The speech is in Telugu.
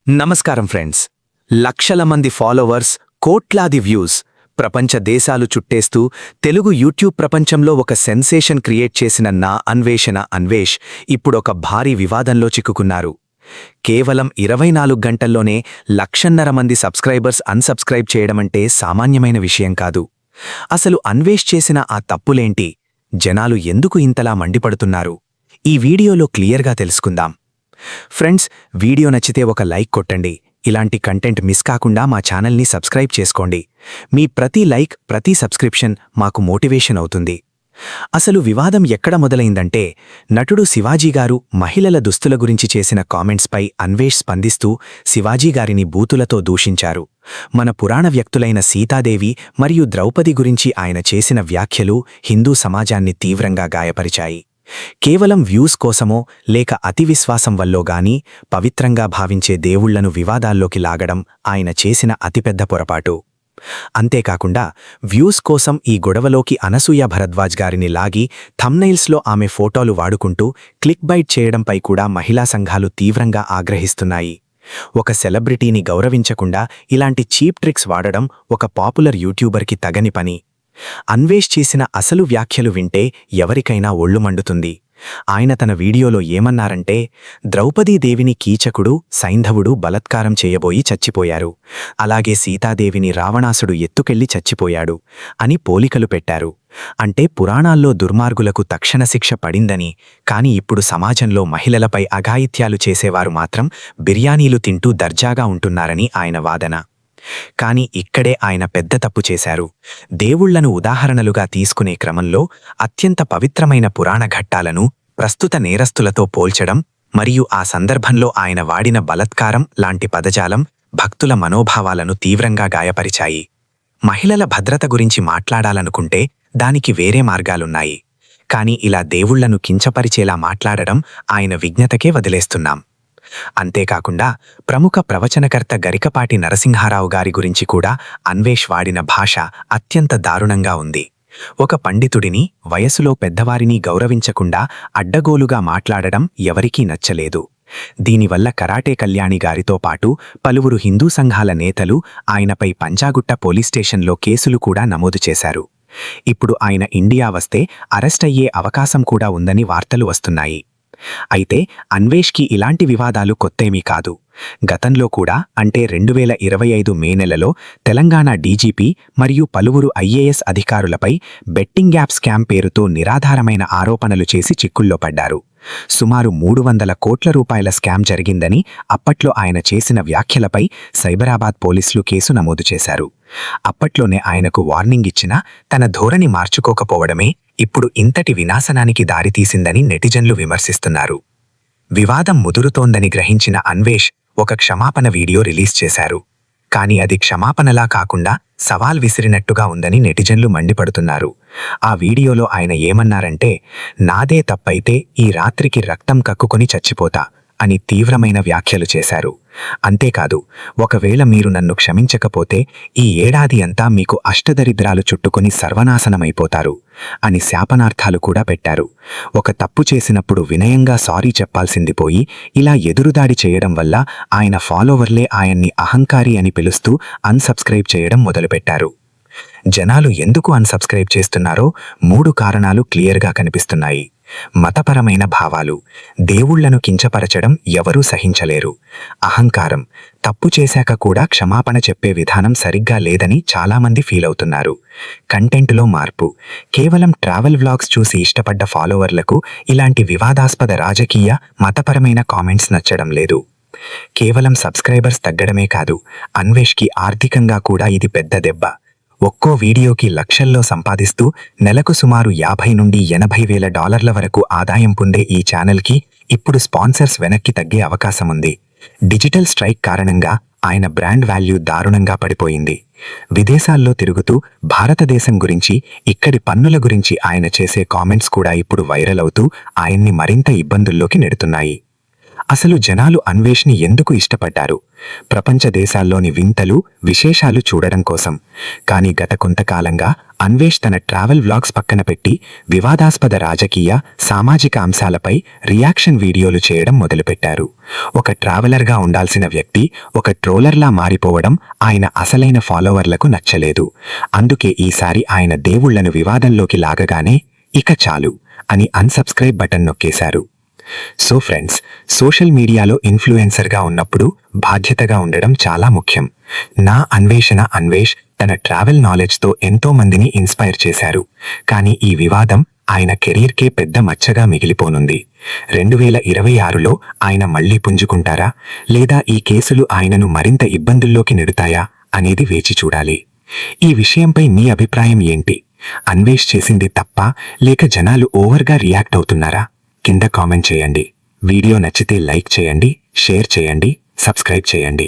నమస్కారం ఫ్రెండ్స్. లక్షల మంది ఫాలోవర్స్, కోట్లాది వ్యూస్, ప్రపంచ దేశాలు చుట్టేస్తూ తెలుగు యూట్యూబ్ ప్రపంచంలో ఒక సెన్సేషన్ క్రియేట్ చేసిన నా అన్వేష్ ఇప్పుడొక భారీ వివాదంలో చిక్కుకున్నారు. కేవలం 24 గంటల్లోనే 1,50,000 మంది సబ్స్క్రైబర్స్ అన్సబ్స్క్రైబ్ చేయడమంటే సామాన్యమైన విషయం కాదు. అసలు అన్వేష్ చేసిన ఆ తప్పులేంటి? జనాలు ఎందుకు ఇంతలా మండిపడుతున్నారు? ఈ వీడియోలో క్లియర్గా తెలుసుకుందాం. ఫ్రెండ్స్, వీడియో నచ్చితే ఒక లైక్ కొట్టండి. ఇలాంటి కంటెంట్ మిస్ కాకుండా మా ఛానల్ని సబ్స్క్రైబ్ చేసుకోండి. మీ ప్రతి లైక్, ప్రతి సబ్స్క్రిప్షన్ మాకు మోటివేషన్ అవుతుంది. అసలు వివాదం ఎక్కడ మొదలైందంటే, నటుడు శివాజీగారు మహిళల దుస్తుల గురించి చేసిన కామెంట్స్పై అన్వేష్ స్పందిస్తూ శివాజీగారిని బూతులతో దూషించారు. మన పురాణ వ్యక్తులైన సీతాదేవి మరియు ద్రౌపది గురించి ఆయన చేసిన వ్యాఖ్యలు హిందూ సమాజాన్ని తీవ్రంగా గాయపరిచాయి. కేవలం వ్యూస్ కోసమో లేక అతి విశ్వాసం వల్లో గానీ పవిత్రంగా భావించే దేవుళ్లను వివాదాల్లోకి లాగడం ఆయన చేసిన అతిపెద్ద పొరపాటు. అంతేకాకుండా వ్యూస్ కోసం ఈ గొడవలోకి అనసూయ భరద్వాజ్ గారిని లాగి థంబ్నెయిల్స్లో ఆమె ఫోటోలు వాడుకుంటూ క్లిక్ బైట్ చేయడంపై కూడా మహిళా సంఘాలు తీవ్రంగా ఆగ్రహిస్తున్నాయి. ఒక సెలబ్రిటీని గౌరవించకుండా ఇలాంటి చీప్ ట్రిక్స్ వాడడం ఒక పాపులర్ యూట్యూబర్కి తగని పని. అన్వేష్ చేసిన అసలు వ్యాఖ్యలు వింటే ఎవరికైనా ఒళ్ళు మండుతుంది. ఆయన తన వీడియోలో ఏమన్నారంటే, ద్రౌపదీదేవిని కీచకుడు, సైంధవుడు బలత్కారం చేయబోయి చచ్చిపోయారు, అలాగే సీతాదేవిని రావణాసుడు ఎత్తుకెళ్లి చచ్చిపోయాడు అని పోలికలు పెట్టారు. అంటే పురాణాల్లో దుర్మార్గులకు తక్షణ శిక్ష పడిందని, కాని ఇప్పుడు సమాజంలో మహిళలపై అఘాయిత్యాలు చేసేవారు మాత్రం బిర్యానీలు తింటూ దర్జాగా ఉంటున్నారని ఆయన వాదన. కాని ఇక్కడే ఆయన పెద్ద తప్పు చేశారు. దేవుళ్లను ఉదాహరణలుగా తీసుకునే క్రమంలో అత్యంత పవిత్రమైన పురాణ ఘట్టాలను ప్రస్తుత నేరస్తులతో పోల్చడం మరియు ఆ సందర్భంలో ఆయన వాడిన బలత్కారం లాంటి పదజాలం భక్తుల మనోభావాలను తీవ్రంగా గాయపరిచాయి. మహిళల భద్రత గురించి మాట్లాడాలనుకుంటే దానికి వేరే మార్గాలున్నాయి. కాని ఇలా దేవుళ్లను కించపరిచేలా మాట్లాడడం ఆయన విజ్ఞతకే వదిలేస్తున్నాం. అంతేకాకుండా ప్రముఖ ప్రవచనకర్త గరికపాటి నరసింహారావు గారి గురించి కూడా అన్వేష్ వాడిన భాష అత్యంత దారుణంగా ఉంది. ఒక పండితుడిని, వయసులో పెద్దవారిని గౌరవించకుండా అడ్డగోలుగా మాట్లాడడం ఎవరికీ నచ్చలేదు. దీనివల్ల కరాటే కళ్యాణి గారితో పాటు పలువురు హిందూ సంఘాల నేతలు ఆయనపై పంజాగుట్ట పోలీస్ స్టేషన్లో కేసులు కూడా నమోదు చేశారు. ఇప్పుడు ఆయన ఇండియా వస్తే అరెస్ట్ అయ్యే అవకాశం కూడా ఉందని వార్తలు వస్తున్నాయి. అయితే అన్వేష్కి ఇలాంటి వివాదాలు కొత్తేమీ కాదు. గతంలో కూడా, అంటే 2025 మే నెలలో తెలంగాణ డీజీపీ మరియు పలువురు ఐఏఎస్ అధికారులపై బెట్టింగ్ యాప్ స్కామ్ పేరుతో నిరాధారమైన ఆరోపణలు చేసి చిక్కుల్లో పడ్డారు. సుమారు 300 కోట్ల రూపాయల స్కామ్ జరిగిందని అప్పట్లో ఆయన చేసిన వ్యాఖ్యలపై సైబరాబాద్ పోలీసులు కేసు నమోదు చేశారు. అప్పట్లోనే ఆయనకు వార్నింగ్ ఇచ్చినా తన ధోరణి మార్చుకోకపోవడమే ఇప్పుడు ఇంతటి వినాశనానికి దారితీసిందని నెటిజన్లు విమర్శిస్తున్నారు. వివాదం ముదురుతోందని గ్రహించిన అన్వేష్ ఒక క్షమాపణ వీడియో రిలీజ్ చేశారు. కాని అది క్షమాపణలా కాకుండా సవాల్ విసిరినట్టుగా ఉందని నెటిజన్లు మండిపడుతున్నారు. ఆ వీడియోలో ఆయన ఏమన్నారంటే, నాదే తప్పైతే ఈ రాత్రికి రక్తం కక్కుకొని చచ్చిపోతా అని తీవ్రమైన వ్యాఖ్యలు చేశారు. అంతేకాదు, ఒకవేళ మీరు నన్ను క్షమించకపోతే ఈ ఏడాది అంతా మీకు అష్టదరిద్రాలు చుట్టుకొని సర్వనాశనమైపోతారు అని శాపనార్థాలు కూడా పెట్టారు. ఒక తప్పు చేసినప్పుడు వినయంగా సారీ చెప్పాల్సింది పోయి ఇలా ఎదురుదాడి చేయడం వల్ల ఆయన ఫాలోవర్లే ఆయన్ని అహంకారి అని పిలుస్తూ అన్సబ్స్క్రైబ్ చేయడం మొదలుపెట్టారు. జనాలు ఎందుకు అన్సబ్స్క్రైబ్ చేస్తున్నారో 3 కారణాలు క్లియర్గా కనిపిస్తున్నాయి. మతపరమైన భావాలు, దేవుళ్లను కించపరచడం ఎవరూ సహించలేరు. అహంకారం, తప్పు చేశాక కూడా క్షమాపణ చెప్పే విధానం సరిగ్గా లేదని చాలామంది ఫీల్ అవుతున్నారు. కంటెంటులో మార్పు, కేవలం ట్రావెల్ వ్లాగ్స్ చూసి ఇష్టపడ్డ ఫాలోవర్లకు ఇలాంటి వివాదాస్పద రాజకీయ, మతపరమైన కామెంట్స్ నచ్చడం లేదు. కేవలం సబ్స్క్రైబర్స్ తగ్గడమే కాదు, అన్వేష్కి ఆర్థికంగా కూడా ఇది పెద్ద దెబ్బ. ఒక్కో వీడియోకి లక్షల్లో సంపాదిస్తూ నెలకు సుమారు 50 నుండి 80 వేల డాలర్ల వరకు ఆదాయం పొందే ఈ ఛానల్కి ఇప్పుడు స్పాన్సర్స్ వెనక్కి తగ్గే అవకాశముంది. డిజిటల్ స్ట్రైక్ కారణంగా ఆయన బ్రాండ్ వాల్యూ దారుణంగా పడిపోయింది. విదేశాల్లో తిరుగుతూ భారతదేశం గురించి, ఇక్కడి పన్నుల గురించి ఆయన చేసే కామెంట్స్ కూడా ఇప్పుడు వైరల్ అవుతూ ఆయన్ని మరింత ఇబ్బందుల్లోకి నెడుతున్నాయి. అసలు జనాలు అన్వేష్ని ఎందుకు ఇష్టపడ్డారు? ప్రపంచ దేశాల్లోని వింతలు, విశేషాలు చూడడం కోసం. కానీ గత కొంతకాలంగా అన్వేష్ తన ట్రావెల్ వ్లాగ్స్ పక్కన పెట్టి వివాదాస్పద రాజకీయ సామాజిక అంశాలపై రియాక్షన్ వీడియోలు చేయడం మొదలుపెట్టారు. ఒక ట్రావెలర్గా ఉండాల్సిన వ్యక్తి ఒక ట్రోలర్లా మారిపోవడం ఆయన అసలైన ఫాలోవర్లకు నచ్చలేదు. అందుకే ఈసారి ఆయన దేవుళ్లను వివాదంలోకి లాగగానే ఇక చాలు అని అన్సబ్స్క్రైబ్ బటన్ నొక్కేశారు. సో ఫ్రెండ్స్, సోషల్ మీడియాలో ఇన్ఫ్లుయెన్సర్గా ఉన్నప్పుడు బాధ్యతగా ఉండడం చాలా ముఖ్యం. నా అన్వేషణ అన్వేష్ తన ట్రావెల్ నాలెడ్జ్తో ఎంతో మందిని ఇన్స్పైర్ చేశారు. కానీ ఈ వివాదం ఆయన కెరీర్కే పెద్ద మచ్చగా మిగిలిపోనుంది. 2026లో ఆయన మళ్లీ పుంజుకుంటారా, లేదా ఈ కేసులు ఆయనను మరింత ఇబ్బందుల్లోకి నెడుతాయా అనేది వేచి చూడాలి. ఈ విషయంపై మీ అభిప్రాయం ఏంటి? అన్వేష్ చేసింది తప్పా, లేక జనాలు ఓవర్గా రియాక్ట్ అవుతున్నారా? కింద కామెంట్ చేయండి. వీడియో నచ్చితే లైక్ చేయండి, షేర్ చేయండి, సబ్స్క్రైబ్ చేయండి.